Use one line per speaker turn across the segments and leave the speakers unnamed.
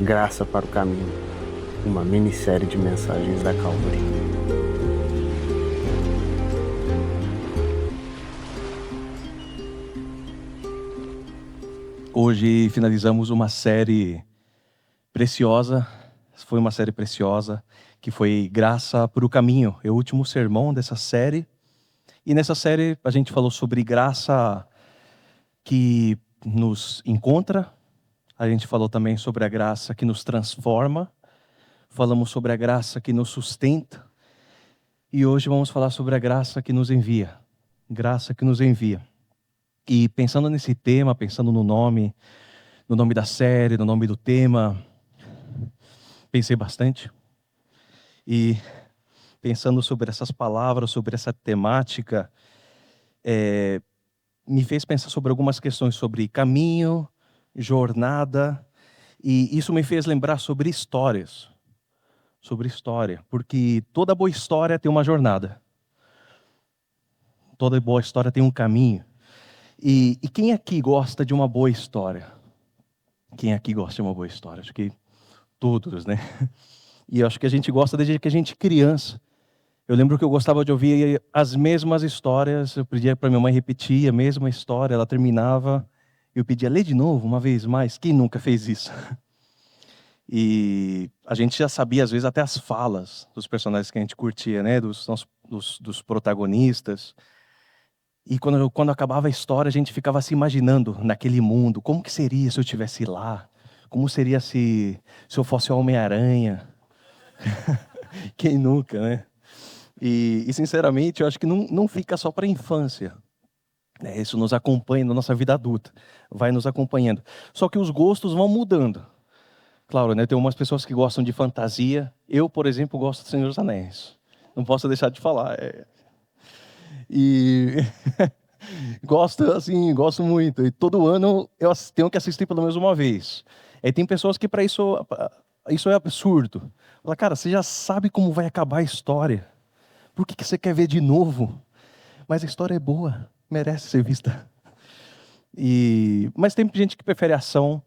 Graça para o Caminho, uma minissérie de mensagens da Calvary.
Hoje finalizamos uma série preciosa, foi uma série preciosa, que foi Graça para o Caminho. É o último sermão dessa série. E nessa série a gente falou sobre graça que nos encontra, a gente falou também sobre a graça que nos transforma, falamos sobre a graça que nos sustenta, e hoje vamos falar sobre a graça que nos envia. Graça que nos envia. E pensando nesse tema, pensando no nome da série, no nome do tema, pensei bastante. E pensando sobre essas palavras, sobre essa temática, me fez pensar sobre algumas questões sobre caminho, jornada, e isso me fez lembrar sobre histórias. Sobre história, porque toda boa história tem uma jornada. Toda boa história tem um caminho. E quem aqui gosta de uma boa história? Quem aqui gosta de uma boa história? Acho que todos, né? E eu acho que a gente gosta desde que a gente é criança. Eu lembro que eu gostava de ouvir as mesmas histórias, eu pedia para minha mãe repetir a mesma história, ela terminava, eu pedia, lê de novo, uma vez mais, quem nunca fez isso? E a gente já sabia, às vezes, até as falas dos personagens que a gente curtia, né, dos protagonistas. E quando acabava a história, a gente ficava se imaginando naquele mundo, como que seria se eu estivesse lá? Como seria se eu fosse o Homem-Aranha? Quem nunca, né? E sinceramente, eu acho que não fica só para a infância. Isso nos acompanha na nossa vida adulta, vai nos acompanhando. Só que os gostos vão mudando. Claro, né? Tem umas pessoas que gostam de fantasia. Eu, por exemplo, gosto de Senhor dos Anéis. Não posso deixar de falar. E gosto, assim, gosto muito. E todo ano eu tenho que assistir pelo menos uma vez. E tem pessoas que para isso é absurdo. Fala, cara, você já sabe como vai acabar a história. Por que você quer ver de novo? Mas a história é boa, merece ser vista. Mas tem gente que prefere ação,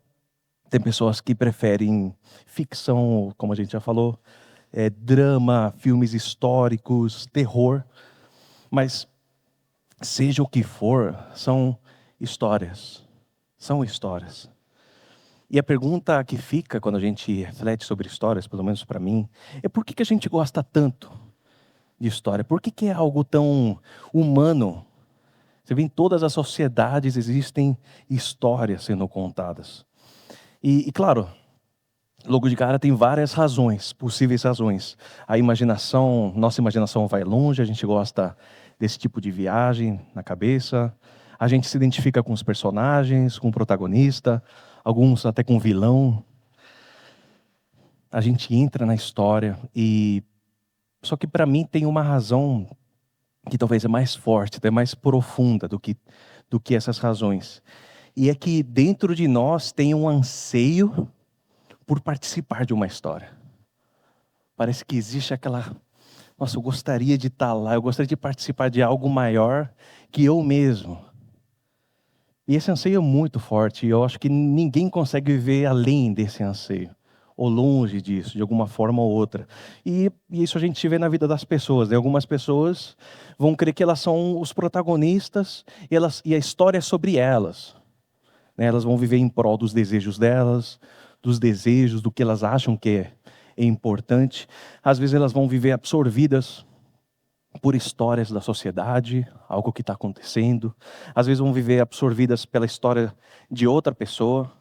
tem pessoas que preferem ficção, como a gente já falou, drama, filmes históricos, terror. Mas seja o que for, são histórias. São histórias. E a pergunta que fica quando a gente reflete sobre histórias, pelo menos para mim, é por que a gente gosta tanto de história? Por que é algo tão humano? Você vê em todas as sociedades existem histórias sendo contadas. E claro, logo de cara tem várias razões, possíveis razões. Nossa imaginação vai longe, a gente gosta desse tipo de viagem na cabeça. A gente se identifica com os personagens, com o protagonista, alguns até com o vilão. A gente entra na história só que para mim tem uma razão que talvez é mais forte, até mais profunda do que essas razões. E é que dentro de nós tem um anseio por participar de uma história. Parece que existe aquela, nossa, eu gostaria de estar lá, eu gostaria de participar de algo maior que eu mesmo. E esse anseio é muito forte, e eu acho que ninguém consegue viver além desse anseio, ou longe disso, de alguma forma ou outra. E isso a gente vê na vida das pessoas, né? Algumas pessoas vão crer que elas são os protagonistas, e a história é sobre elas. Né? Elas vão viver em prol dos desejos delas, dos desejos, do que elas acham que é importante. Às vezes elas vão viver absorvidas por histórias da sociedade, algo que está acontecendo. Às vezes vão viver absorvidas pela história de outra pessoa,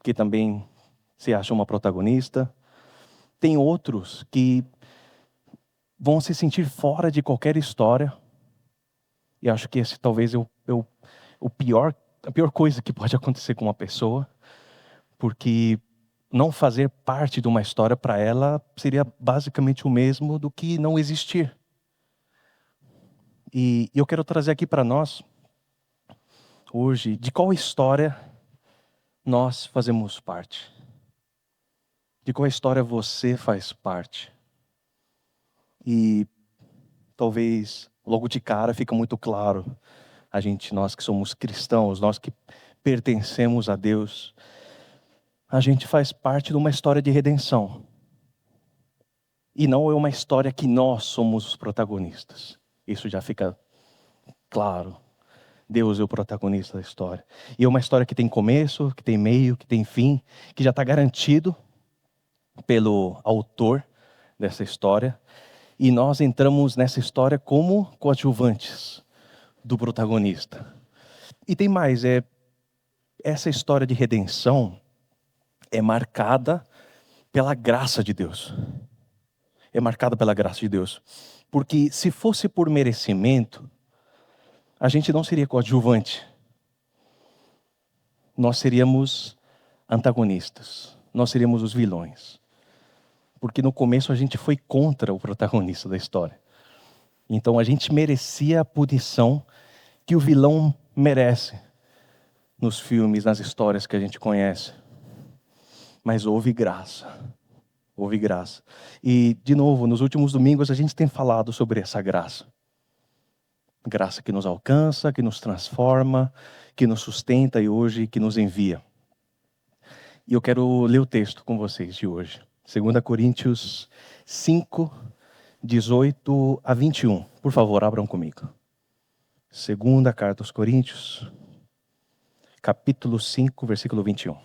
que também se acha uma protagonista. Tem outros que vão se sentir fora de qualquer história. E acho que esse talvez é a pior coisa que pode acontecer com uma pessoa, porque não fazer parte de uma história para ela seria basicamente o mesmo do que não existir. E eu quero trazer aqui para nós, hoje, de qual história nós fazemos parte. De qual história você faz parte. E talvez logo de cara fica muito claro, nós que somos cristãos, nós que pertencemos a Deus, a gente faz parte de uma história de redenção. E não é uma história que nós somos os protagonistas. Isso já fica claro. Deus é o protagonista da história. E é uma história que tem começo, que tem meio, que tem fim, que já está garantido pelo autor dessa história. E nós entramos nessa história como coadjuvantes do protagonista. E tem mais, essa história de redenção é marcada pela graça de Deus. É marcada pela graça de Deus. Porque se fosse por merecimento, a gente não seria coadjuvante. Nós seríamos antagonistas. Nós seríamos os vilões. Porque no começo a gente foi contra o protagonista da história. Então a gente merecia a punição que o vilão merece nos filmes, nas histórias que a gente conhece. Mas houve graça. Houve graça. E, de novo, nos últimos domingos a gente tem falado sobre essa graça. Graça que nos alcança, que nos transforma, que nos sustenta e hoje que nos envia. E eu quero ler o texto com vocês de hoje. 2 Coríntios 5, 18 a 21. Por favor, abram comigo. Segunda carta aos Coríntios, capítulo 5, versículo 21.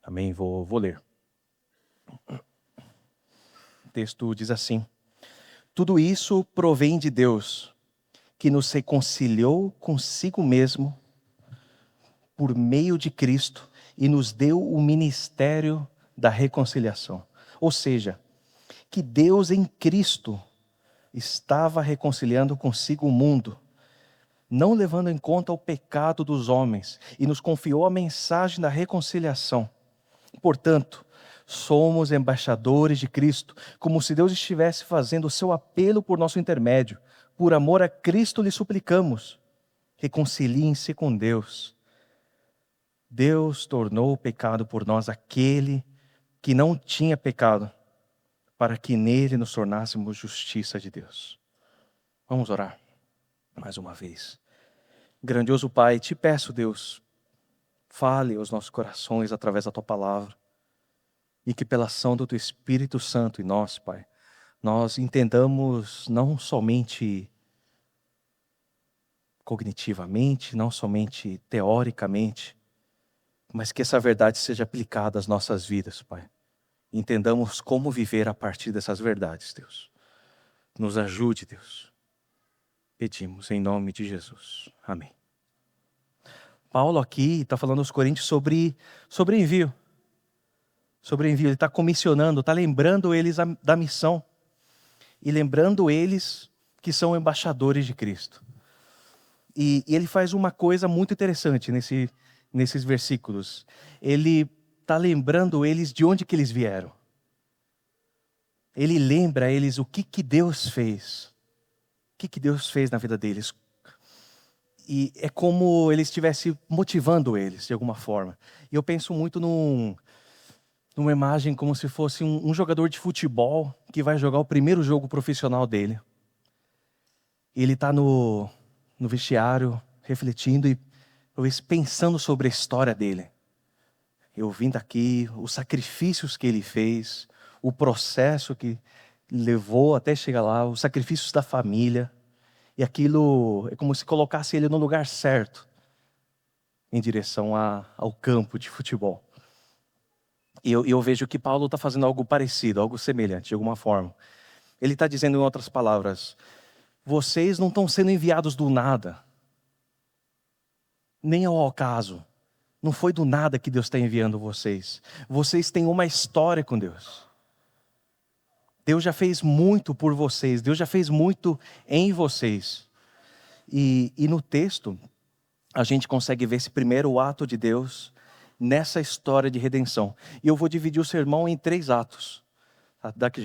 Amém? Vou ler. O texto diz assim: tudo isso provém de Deus, que nos reconciliou consigo mesmo por meio de Cristo e nos deu o ministério da reconciliação. Ou seja, que Deus em Cristo estava reconciliando consigo o mundo, não levando em conta o pecado dos homens, e nos confiou a mensagem da reconciliação. Portanto, somos embaixadores de Cristo, como se Deus estivesse fazendo o seu apelo por nosso intermédio. Por amor a Cristo lhe suplicamos, reconciliem-se com Deus. Deus tornou o pecado por nós aquele que não tinha pecado, para que nele nos tornássemos justiça de Deus. Vamos orar mais uma vez. Grandioso Pai, te peço, Deus, fale aos nossos corações através da Tua palavra, e que pela ação do Teu Espírito Santo em nós, Pai, nós entendamos não somente cognitivamente, não somente teoricamente, mas que essa verdade seja aplicada às nossas vidas, Pai. Entendamos como viver a partir dessas verdades, Deus. Nos ajude, Deus. Pedimos em nome de Jesus. Amém. Paulo aqui está falando aos Coríntios sobre envio. Sobre envio, ele está comissionando, está lembrando eles da missão. E lembrando eles que são embaixadores de Cristo. E ele faz uma coisa muito interessante nesses versículos. Ele está lembrando eles de onde que eles vieram. Ele lembra eles o que Deus fez. O que Deus fez na vida deles. E é como ele estivesse motivando eles de alguma forma. E eu penso muito numa imagem como se fosse um jogador de futebol que vai jogar o primeiro jogo profissional dele. Ele está no vestiário, refletindo e talvez pensando sobre a história dele. Eu vim daqui, os sacrifícios que ele fez, o processo que levou até chegar lá, os sacrifícios da família. E aquilo é como se colocasse ele no lugar certo, em direção ao campo de futebol. E eu vejo que Paulo está fazendo algo parecido, algo semelhante, de alguma forma. Ele está dizendo em outras palavras, vocês não estão sendo enviados do nada, nem ao acaso. Não foi do nada que Deus está enviando vocês. Vocês têm uma história com Deus. Deus já fez muito por vocês. Deus já fez muito em vocês. E no texto, a gente consegue ver esse primeiro ato de Deus nessa história de redenção. E eu vou dividir o sermão em 3 atos.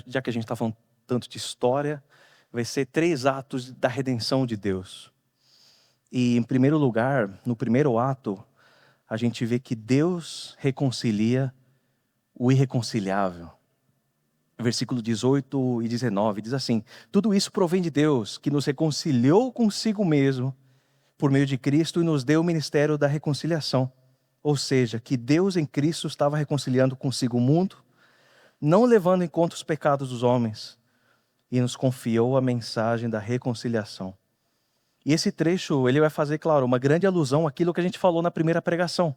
Já que a gente está falando tanto de história, vai ser 3 atos da redenção de Deus. E em primeiro lugar, no primeiro ato, a gente vê que Deus reconcilia o irreconciliável. Versículo 18 e 19 diz assim: tudo isso provém de Deus, que nos reconciliou consigo mesmo por meio de Cristo e nos deu o ministério da reconciliação. Ou seja, que Deus em Cristo estava reconciliando consigo o mundo, não levando em conta os pecados dos homens, e nos confiou a mensagem da reconciliação. E esse trecho, ele vai fazer, claro, uma grande alusão àquilo que a gente falou na primeira pregação,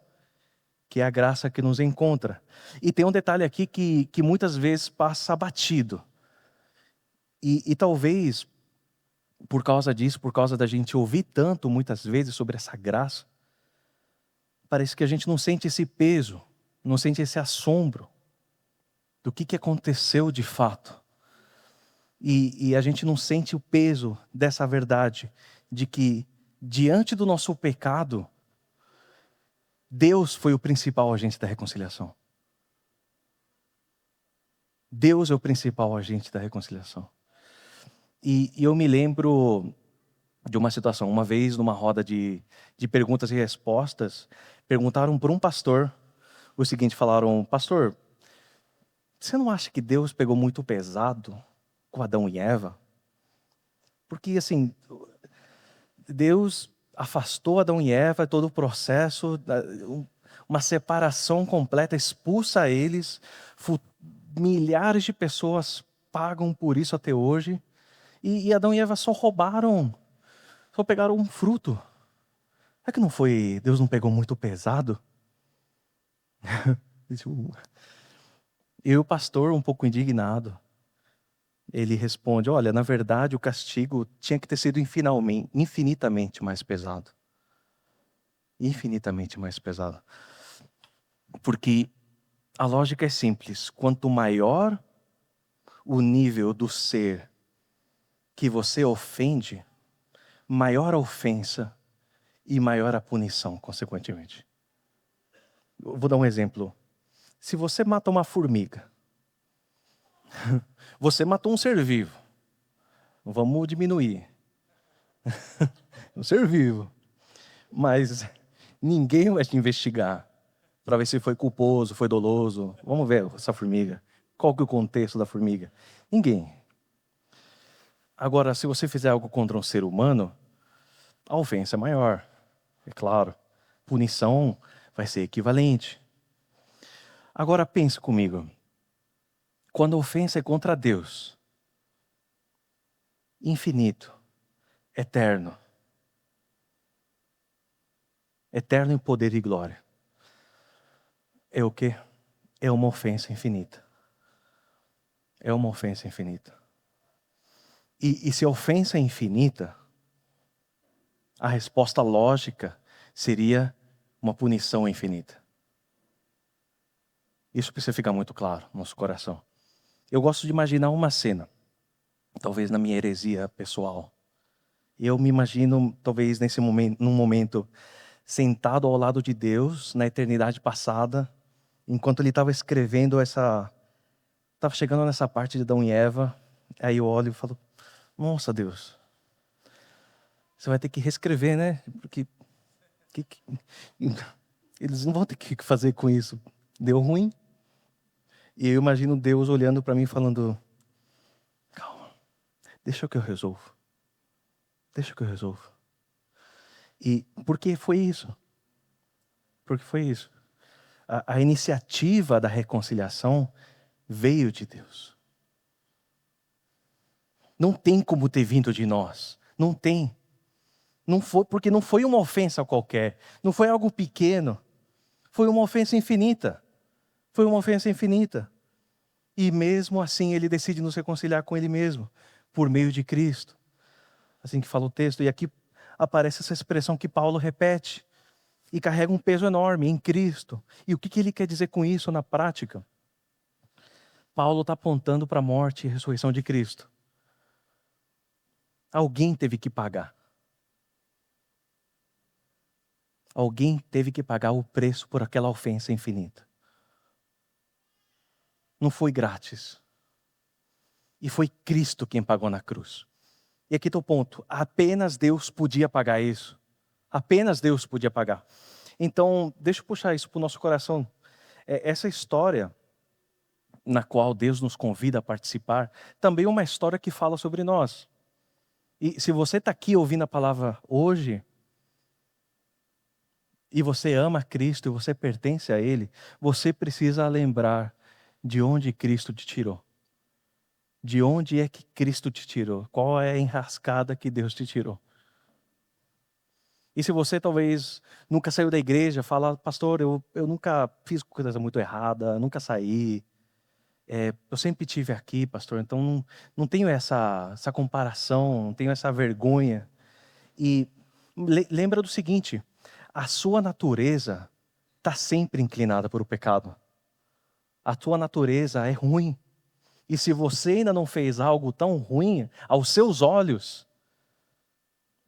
que é a graça que nos encontra. E tem um detalhe aqui que muitas vezes passa batido. E talvez, por causa disso, por causa da gente ouvir tanto muitas vezes sobre essa graça, parece que a gente não sente esse peso, não sente esse assombro do que aconteceu de fato. E a gente não sente o peso dessa verdade, de que diante do nosso pecado, Deus foi o principal agente da reconciliação. Deus é o principal agente da reconciliação. E eu me lembro de uma situação, uma vez numa roda de perguntas e respostas, perguntaram para um pastor o seguinte, falaram: pastor, você não acha que Deus pegou muito pesado com Adão e Eva? Porque assim, Deus afastou Adão e Eva, todo o processo, uma separação completa, expulsa eles, milhares de pessoas pagam por isso até hoje, e Adão e Eva só roubaram, só pegaram um fruto. É que não foi, Deus não pegou muito pesado? E o pastor, um pouco indignado, ele responde: olha, na verdade o castigo tinha que ter sido infinitamente mais pesado. Infinitamente mais pesado. Porque a lógica é simples: quanto maior o nível do ser que você ofende, maior a ofensa e maior a punição, consequentemente. Eu vou dar um exemplo. Se você mata uma formiga, você matou um ser vivo. Vamos diminuir. Um ser vivo. Mas ninguém vai te investigar para ver se foi culposo, foi doloso. Vamos ver essa formiga. Qual que é o contexto da formiga? Ninguém. Agora, se você fizer algo contra um ser humano, a ofensa é maior. É claro. Punição vai ser equivalente. Agora pense comigo. Quando a ofensa é contra Deus, infinito, eterno em poder e glória, é o quê? É uma ofensa infinita. É uma ofensa infinita. E se a ofensa é infinita, a resposta lógica seria uma punição infinita. Isso precisa ficar muito claro no nosso coração. Eu gosto de imaginar uma cena, talvez na minha heresia pessoal. Eu me imagino, talvez num momento, sentado ao lado de Deus, na eternidade passada, enquanto Ele estava escrevendo estava chegando nessa parte de Adão e Eva, aí eu olho e falo: nossa, Deus, você vai ter que reescrever, né? Porque eles não vão ter que fazer com isso. Deu ruim. E eu imagino Deus olhando para mim e falando: calma, deixa que eu resolvo. Deixa que eu resolvo. E por que foi isso? Porque foi isso. A iniciativa da reconciliação veio de Deus. Não tem como ter vindo de nós. Não tem. Não foi, porque não foi uma ofensa qualquer. Não foi algo pequeno. Foi uma ofensa infinita. Foi uma ofensa infinita. E mesmo assim Ele decide nos reconciliar com Ele mesmo, por meio de Cristo. Assim que fala o texto. E aqui aparece essa expressão que Paulo repete. E carrega um peso enorme em Cristo. E o que ele quer dizer com isso na prática? Paulo está apontando para a morte e ressurreição de Cristo. Alguém teve que pagar. Alguém teve que pagar o preço por aquela ofensa infinita. Não foi grátis. E foi Cristo quem pagou na cruz. E aqui está o ponto. Apenas Deus podia pagar isso. Apenas Deus podia pagar. Então, deixa eu puxar isso para o nosso coração. Essa história na qual Deus nos convida a participar, também é uma história que fala sobre nós. E se você está aqui ouvindo a palavra hoje, e você ama Cristo, e você pertence a Ele, você precisa lembrar de onde Cristo te tirou. De onde é que Cristo te tirou? Qual é a enrascada que Deus te tirou? E se você talvez nunca saiu da igreja, fala, pastor, eu nunca fiz coisa muito errada, nunca saí. Eu sempre tive aqui, pastor, então não tenho essa comparação, não tenho essa vergonha. E lembra do seguinte, a sua natureza está sempre inclinada para o pecado. A tua natureza é ruim. E se você ainda não fez algo tão ruim aos seus olhos,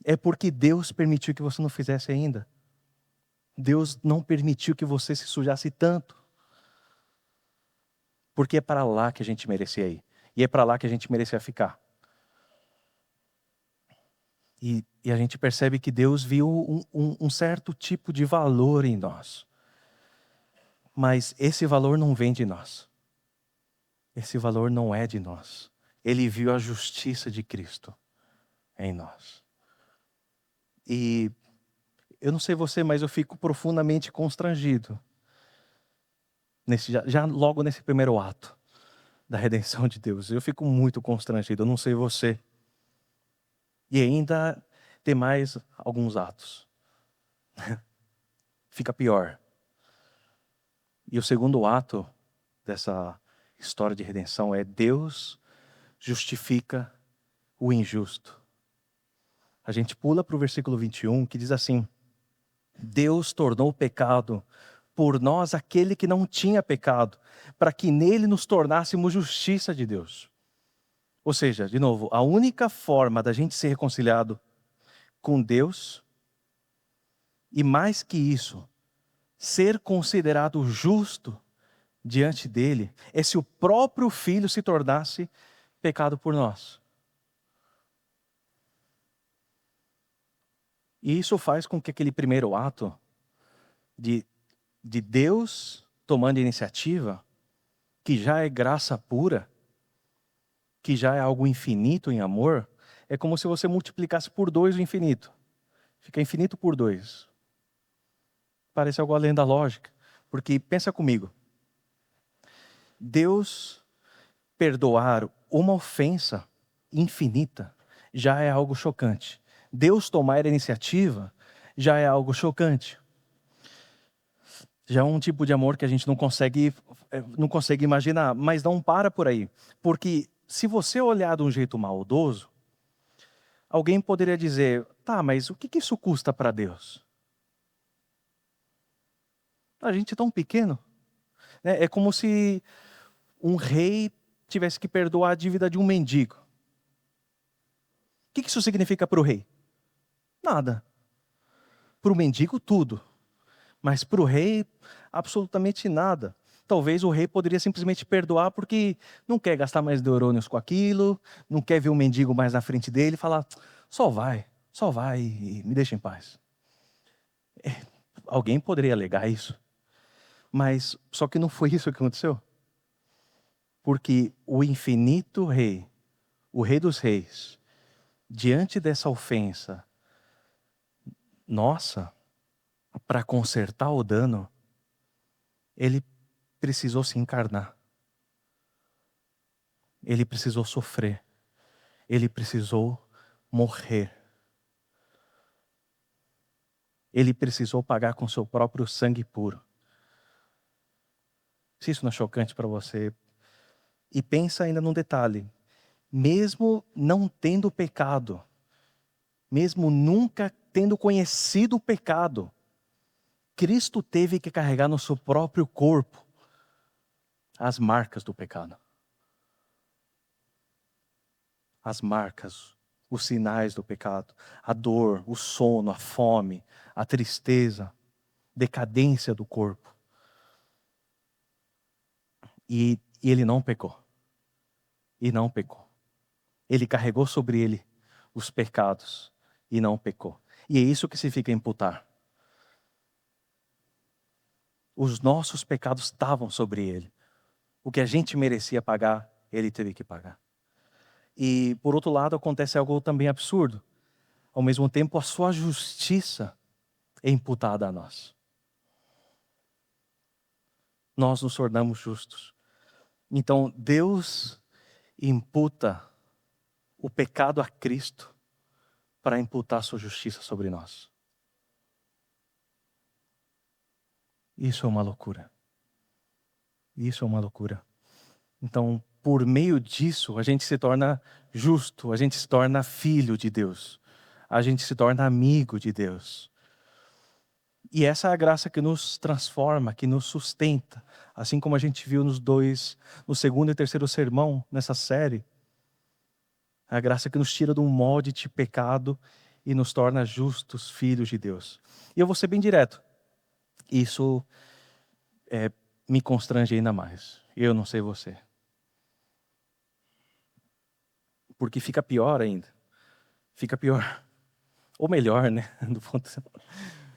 é porque Deus permitiu que você não fizesse ainda. Deus não permitiu que você se sujasse tanto. Porque é para lá que a gente merecia ir. E é para lá que a gente merecia ficar. E a gente percebe que Deus viu um certo tipo de valor em nós. Mas esse valor não vem de nós. Esse valor não é de nós. Ele viu a justiça de Cristo em nós. E eu não sei você, mas eu fico profundamente constrangido. Já logo nesse primeiro ato da redenção de Deus. Eu fico muito constrangido, eu não sei você. E ainda tem mais alguns atos. Fica pior. E o segundo ato dessa história de redenção é Deus justifica o injusto. A gente pula para o versículo 21, que diz assim: Deus tornou pecado por nós aquele que não tinha pecado, para que nele nos tornássemos justiça de Deus. Ou seja, de novo, a única forma da gente ser reconciliado com Deus, e mais que isso, ser considerado justo diante dele, é se o próprio Filho se tornasse pecado por nós. E isso faz com que aquele primeiro ato de Deus tomando iniciativa, que já é graça pura, que já é algo infinito em amor, é como se você multiplicasse por 2 o infinito. Fica infinito por 2. Parece algo além da lógica. Porque pensa comigo. Deus perdoar uma ofensa infinita já é algo chocante. Deus tomar a iniciativa já é algo chocante. Já é um tipo de amor que a gente não consegue imaginar, mas não para por aí. Porque se você olhar de um jeito maldoso, alguém poderia dizer, tá, mas o que isso custa para Deus? A gente é tão pequeno. É como se um rei tivesse que perdoar a dívida de um mendigo. O que isso significa para o rei? Nada. Para o mendigo, tudo. Mas para o rei, absolutamente nada. Talvez o rei poderia simplesmente perdoar porque não quer gastar mais neurônios com aquilo, não quer ver um mendigo mais na frente dele e falar, só vai e me deixa em paz. Alguém poderia alegar isso. Mas só que não foi isso que aconteceu. Porque o infinito rei, o rei dos reis, diante dessa ofensa nossa, para consertar o dano, ele precisou se encarnar. Ele precisou sofrer. Ele precisou morrer. Ele precisou pagar com seu próprio sangue puro. Se isso não é chocante para você, e pensa ainda num detalhe, mesmo não tendo pecado, mesmo nunca tendo conhecido o pecado, Cristo teve que carregar no seu próprio corpo as marcas do pecado. As marcas, os sinais do pecado, a dor, o sono, a fome, a tristeza, decadência do corpo. E ele não pecou. E não pecou. Ele carregou sobre ele os pecados e não pecou. E é isso que significa imputar. Os nossos pecados estavam sobre ele. O que a gente merecia pagar, ele teve que pagar. E, por outro lado, acontece algo também absurdo. Ao mesmo tempo, a sua justiça é imputada a nós. Nós nos tornamos justos. Então, Deus imputa o pecado a Cristo para imputar a sua justiça sobre nós. Isso é uma loucura. Isso é uma loucura. Então, por meio disso, a gente se torna justo, a gente se torna filho de Deus, a gente se torna amigo de Deus. E essa é a graça que nos transforma, que nos sustenta. Assim como a gente viu no segundo e terceiro sermão nessa série, a graça que nos tira de um molde de pecado e nos torna justos filhos de Deus. E eu vou ser bem direto. Isso me constrange ainda mais. Eu não sei você. Porque fica pior ainda. Fica pior. Ou melhor, né?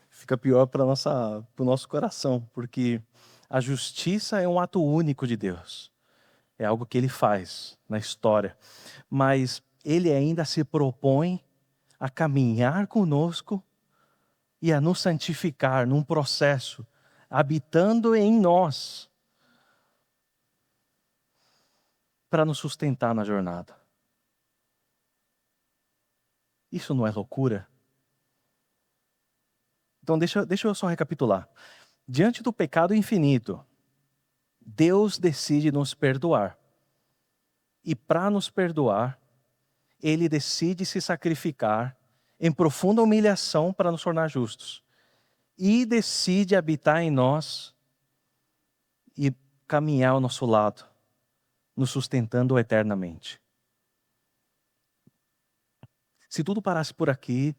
Fica pior para o nosso coração. Porque a justiça é um ato único de Deus. É algo que Ele faz na história. Mas Ele ainda se propõe a caminhar conosco e a nos santificar num processo, habitando em nós, para nos sustentar na jornada. Isso não é loucura? Então deixa eu só recapitular. Diante do pecado infinito, Deus decide nos perdoar. E para nos perdoar, Ele decide se sacrificar em profunda humilhação para nos tornar justos. E decide habitar em nós e caminhar ao nosso lado, nos sustentando eternamente. Se tudo parasse por aqui,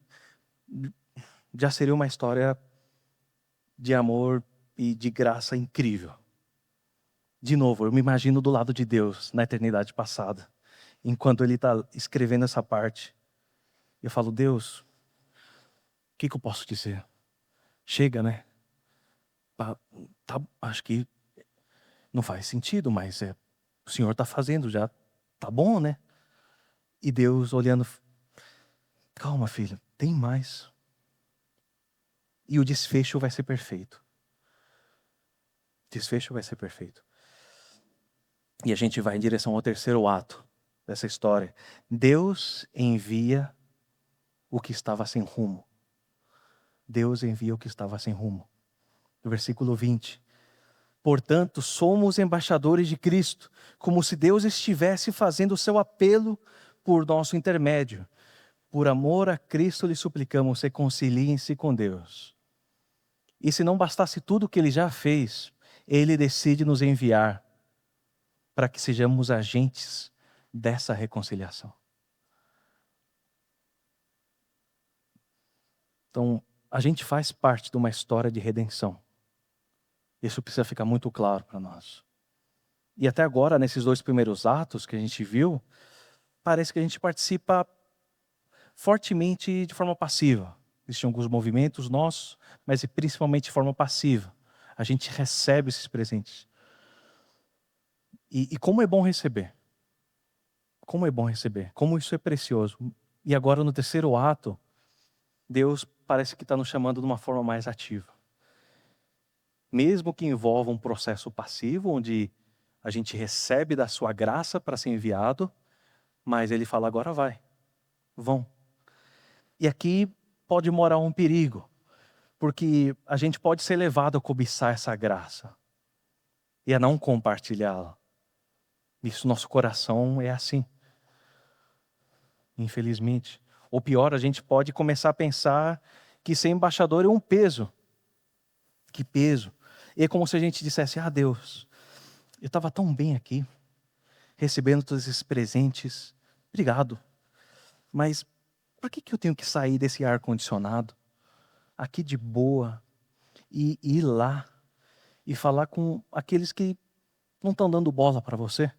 já seria uma história de amor e de graça incrível. De novo, eu me imagino do lado de Deus na eternidade passada, enquanto Ele está escrevendo essa parte. Eu falo, Deus, o que eu posso dizer? Chega, né? Acho que não faz sentido, mas o Senhor está fazendo já. Tá bom, né? E Deus olhando, calma, filho, tem mais. E o desfecho vai ser perfeito. Desfecho vai ser perfeito. E a gente vai em direção ao terceiro ato dessa história. Deus envia o que estava sem rumo. Deus envia o que estava sem rumo. No versículo 20. Portanto, somos embaixadores de Cristo, como se Deus estivesse fazendo o seu apelo por nosso intermédio. Por amor a Cristo lhe suplicamos, reconciliem-se com Deus. E se não bastasse tudo o que Ele já fez, Ele decide nos enviar para que sejamos agentes dessa reconciliação. Então, a gente faz parte de uma história de redenção. Isso precisa ficar muito claro para nós. E até agora, nesses 2 primeiros atos que a gente viu, parece que a gente participa fortemente de forma passiva. Existem alguns movimentos nossos, mas principalmente de forma passiva. A gente recebe esses presentes. E como é bom receber. Como é bom receber. Como isso é precioso. E agora no terceiro ato, Deus parece que está nos chamando de uma forma mais ativa. Mesmo que envolva um processo passivo, onde a gente recebe da sua graça para ser enviado, mas Ele fala, agora vai, vão. E aqui pode morar um perigo, porque a gente pode ser levado a cobiçar essa graça e a não compartilhá-la. Isso, nosso coração é assim, infelizmente. Ou pior, a gente pode começar a pensar que ser embaixador é um peso. Que peso. E é como se a gente dissesse, Deus, eu estava tão bem aqui, recebendo todos esses presentes, obrigado. Mas por que eu tenho que sair desse ar-condicionado, aqui de boa, e ir lá e falar com aqueles que não estão dando bola para você?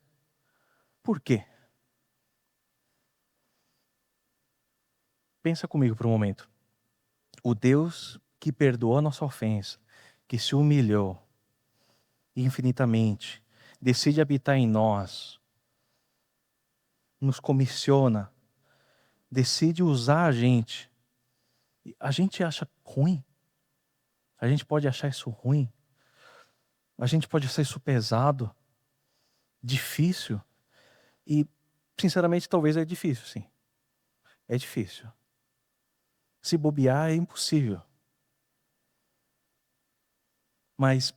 Por quê? Pensa comigo por um momento. O Deus que perdoou a nossa ofensa, que se humilhou, infinitamente, decide habitar em nós, nos comissiona, decide usar a gente acha ruim, a gente pode achar isso ruim, a gente pode achar isso pesado, difícil, e sinceramente talvez é difícil, sim. É difícil. Se bobear é impossível. Mas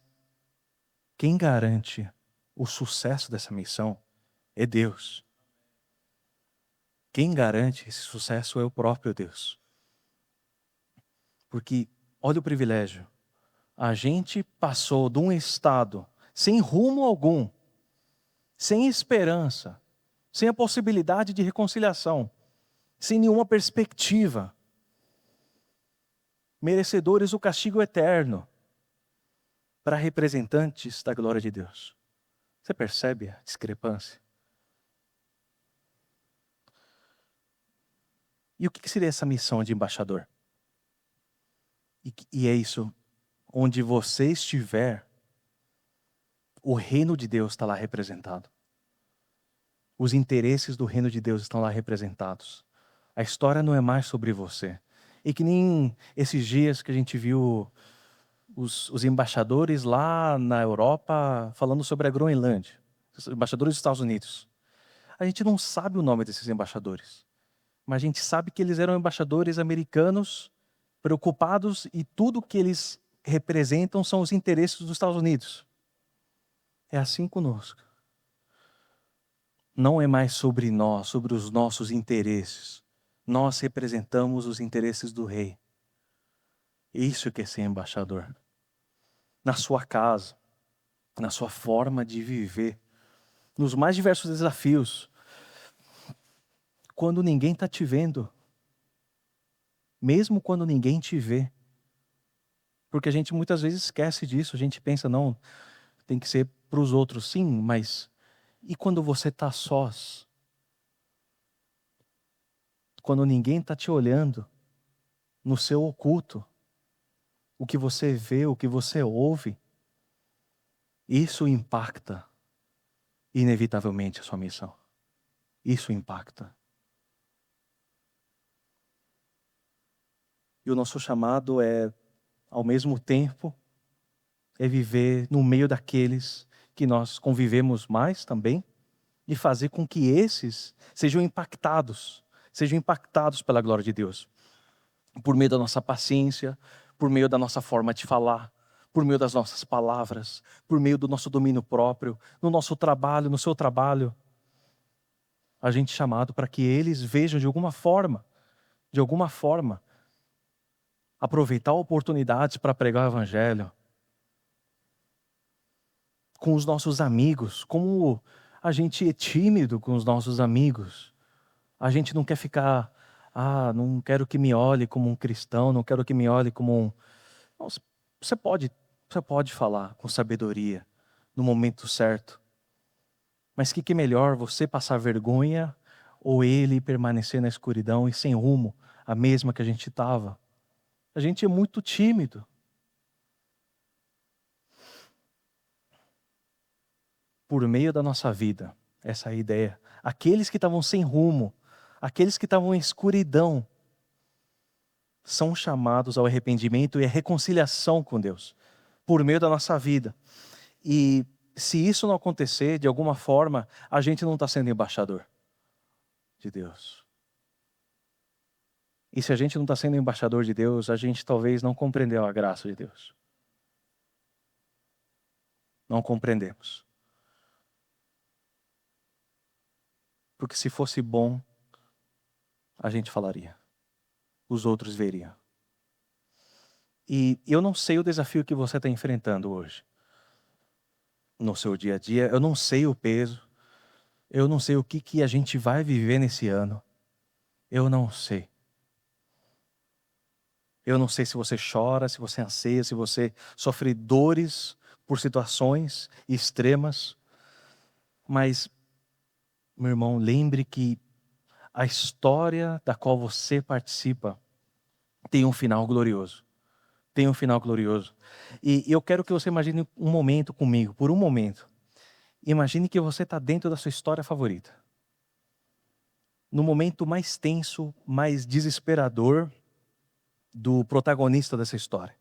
quem garante o sucesso dessa missão é Deus. Quem garante esse sucesso é o próprio Deus. Porque, olha o privilégio. A gente passou de um estado sem rumo algum, sem esperança, sem a possibilidade de reconciliação, sem nenhuma perspectiva, merecedores do castigo eterno, para representantes da glória de Deus. Você percebe a discrepância? E o que seria essa missão de embaixador? E é isso, onde você estiver, o reino de Deus está lá representado. Os interesses do reino de Deus estão lá representados. A história não é mais sobre você. E que nem esses dias que a gente viu os embaixadores lá na Europa falando sobre a Groenlândia, os embaixadores dos Estados Unidos. A gente não sabe o nome desses embaixadores, mas a gente sabe que eles eram embaixadores americanos preocupados e tudo que eles representam são os interesses dos Estados Unidos. É assim conosco. Não é mais sobre nós, sobre os nossos interesses. Nós representamos os interesses do rei. Isso que é ser embaixador. Na sua casa, na sua forma de viver, nos mais diversos desafios. Quando ninguém está te vendo. Mesmo quando ninguém te vê. Porque a gente muitas vezes esquece disso. A gente pensa, não, tem que ser para os outros, sim, mas e quando você está sós? Quando ninguém está te olhando, no seu oculto, o que você vê, o que você ouve, isso impacta inevitavelmente a sua missão. Isso impacta. E o nosso chamado é, ao mesmo tempo, é viver no meio daqueles que nós convivemos mais também, e fazer com que esses sejam impactados pela glória de Deus. Por meio da nossa paciência, por meio da nossa forma de falar, por meio das nossas palavras, por meio do nosso domínio próprio, no nosso trabalho, no seu trabalho. A gente é chamado para que eles vejam de alguma forma, aproveitar oportunidades para pregar o evangelho. Com os nossos amigos, como a gente é tímido com os nossos amigos. A gente não quer ficar, não quero que me olhe como um cristão, não quero que me olhe como um... Não, você pode falar com sabedoria, no momento certo. Mas que é melhor você passar vergonha ou ele permanecer na escuridão e sem rumo, a mesma que a gente estava? A gente é muito tímido. Por meio da nossa vida, essa é a ideia. Aqueles que estavam sem rumo, aqueles que estavam em escuridão, são chamados ao arrependimento e à reconciliação com Deus, por meio da nossa vida. E se isso não acontecer, de alguma forma, a gente não está sendo embaixador de Deus. E se a gente não está sendo embaixador de Deus, a gente talvez não compreendeu a graça de Deus. Não compreendemos. Porque se fosse bom, a gente falaria. Os outros veriam. E eu não sei o desafio que você está enfrentando hoje. No seu dia a dia, eu não sei o peso. Eu não sei o que a gente vai viver nesse ano. Eu não sei. Eu não sei se você chora, se você anseia, se você sofre dores por situações extremas. Mas, meu irmão, lembre que a história da qual você participa tem um final glorioso. tem um final glorioso. E eu quero que você imagine um momento comigo, por um momento. Imagine que você está dentro da sua história favorita. No momento mais tenso, mais desesperador do protagonista dessa história.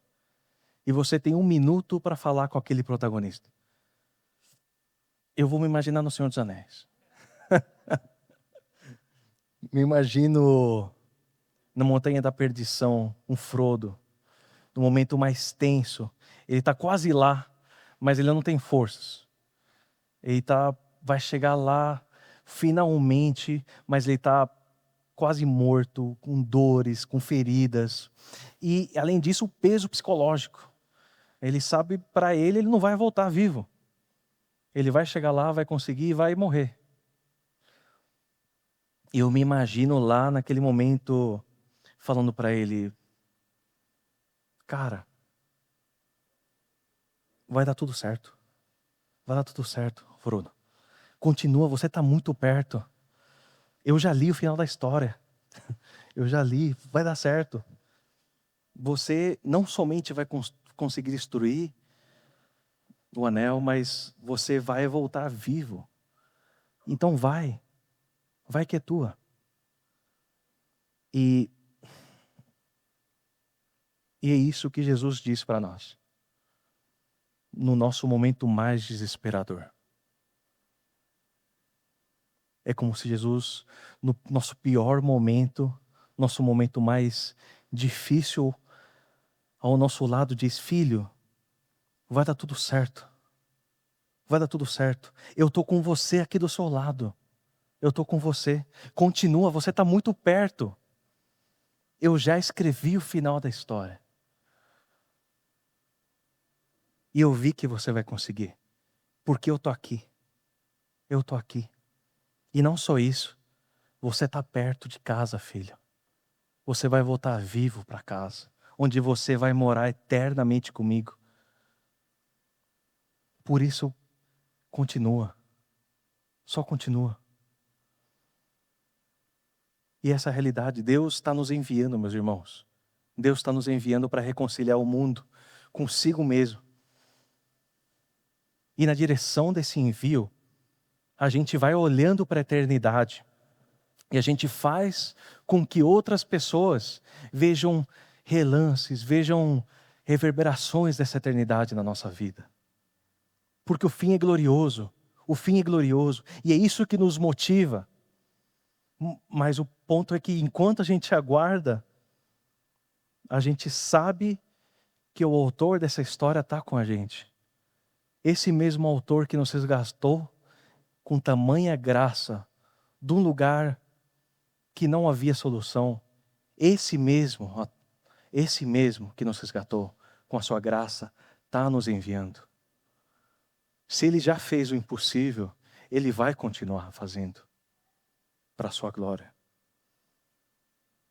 E você tem 1 minuto para falar com aquele protagonista. Eu vou me imaginar no Senhor dos Anéis. Me imagino na Montanha da Perdição, um Frodo, no momento mais tenso. Ele está quase lá, mas ele não tem forças. Vai chegar lá finalmente, mas ele está quase morto, com dores, com feridas. E, além disso, o peso psicológico. Ele sabe, para ele não vai voltar vivo. Ele vai chegar lá, vai conseguir e vai morrer. E eu me imagino lá naquele momento falando para ele: cara, vai dar tudo certo. Vai dar tudo certo, Frodo. Continua, você está muito perto. Eu já li o final da história. Eu já li, vai dar certo. Você não somente vai conseguir destruir o anel, mas você vai voltar vivo. Então vai que é tua. E é isso que Jesus diz para nós, no nosso momento mais desesperador. É como se Jesus, no nosso pior momento, nosso momento mais difícil, ao nosso lado diz: filho, vai dar tudo certo. Vai dar tudo certo. Eu estou com você aqui do seu lado. Eu estou com você. Continua, você está muito perto. Eu já escrevi o final da história. E eu vi que você vai conseguir. Porque eu estou aqui. Eu estou aqui. E não só isso. Você está perto de casa, filho. Você vai voltar vivo para casa. Onde você vai morar eternamente comigo. Por isso, continua. Só continua. E essa realidade, Deus está nos enviando, meus irmãos. Deus está nos enviando para reconciliar o mundo consigo mesmo. E na direção desse envio, a gente vai olhando para a eternidade. E a gente faz com que outras pessoas vejam relances, vejam reverberações dessa eternidade na nossa vida. Porque o fim é glorioso. O fim é glorioso. E é isso que nos motiva. Mas o ponto é que enquanto a gente aguarda, a gente sabe que o autor dessa história está com a gente. Esse mesmo autor que nos resgatou com tamanha graça de um lugar que não havia solução. Esse mesmo que nos resgatou com a sua graça, está nos enviando. Se ele já fez o impossível, ele vai continuar fazendo para a sua glória.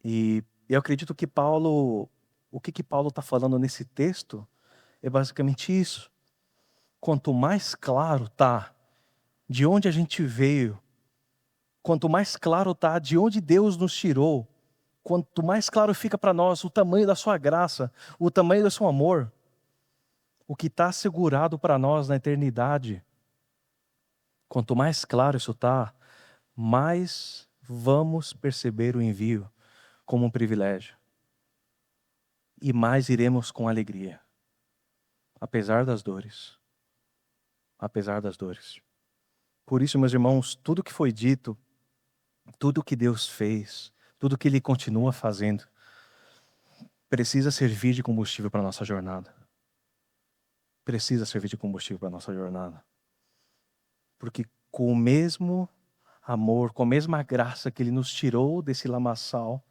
E eu acredito que o que Paulo está falando nesse texto é basicamente isso. Quanto mais claro está de onde a gente veio, quanto mais claro está de onde Deus nos tirou, quanto mais claro fica para nós o tamanho da sua graça, o tamanho do seu amor, o que está assegurado para nós na eternidade, quanto mais claro isso está, mais vamos perceber o envio como um privilégio. E mais iremos com alegria, apesar das dores. Apesar das dores. Por isso, meus irmãos, tudo que foi dito, tudo que Deus fez, tudo que Ele continua fazendo, precisa servir de combustível para a nossa jornada. Precisa servir de combustível para a nossa jornada. Porque com o mesmo amor, com a mesma graça que Ele nos tirou desse lamaçal,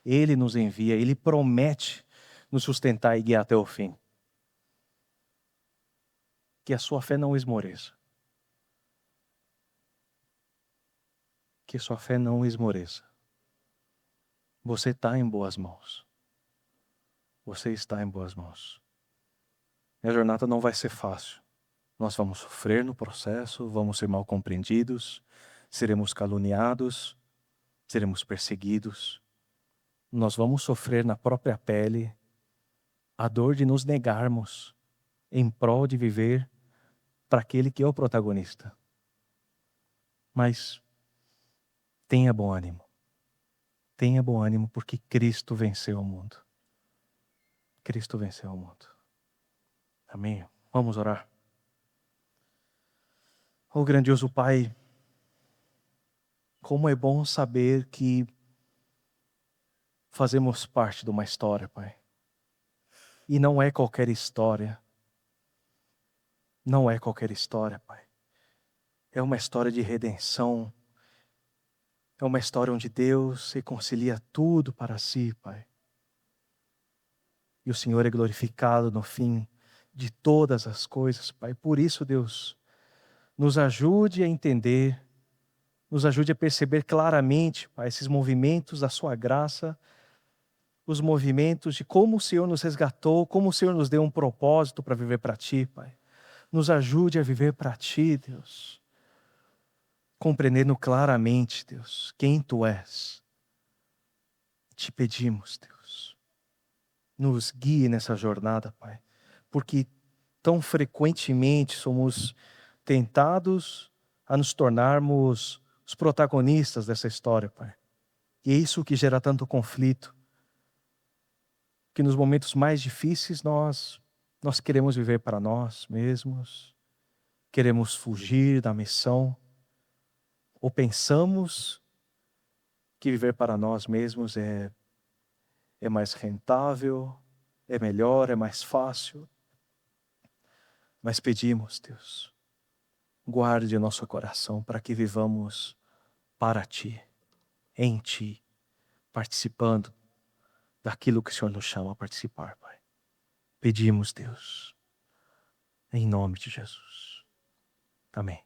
Ele nos envia, Ele promete nos sustentar e guiar até o fim. Que a sua fé não esmoreça. Que a sua fé não esmoreça. Você está em boas mãos. Você está em boas mãos. E a jornada não vai ser fácil. Nós vamos sofrer no processo, vamos ser mal compreendidos, seremos caluniados, seremos perseguidos. Nós vamos sofrer na própria pele, a dor de nos negarmos em prol de viver para aquele que é o protagonista. Mas tenha bom ânimo. Tenha bom ânimo porque Cristo venceu o mundo. Cristo venceu o mundo. Amém? Vamos orar. Oh, grandioso Pai, como é bom saber que fazemos parte de uma história, Pai. E não é qualquer história. Não é qualquer história, Pai. É uma história de redenção. É uma história onde Deus reconcilia tudo para si, Pai. E o Senhor é glorificado no fim de todas as coisas, Pai. Por isso, Deus, nos ajude a entender, nos ajude a perceber claramente, Pai, esses movimentos da Sua graça, os movimentos de como o Senhor nos resgatou, como o Senhor nos deu um propósito para viver para Ti, Pai. Nos ajude a viver para Ti, Deus. Compreendendo claramente, Deus, quem Tu és. Te pedimos, Deus, nos guie nessa jornada, Pai, porque tão frequentemente somos tentados a nos tornarmos os protagonistas dessa história, Pai. E é isso que gera tanto conflito, que nos momentos mais difíceis nós queremos viver para nós mesmos, queremos fugir da missão, ou pensamos que viver para nós mesmos é mais rentável, é melhor, é mais fácil. Mas pedimos, Deus, guarde o nosso coração para que vivamos para Ti, em Ti, participando daquilo que o Senhor nos chama a participar, Pai. Pedimos, Deus, em nome de Jesus. Amém.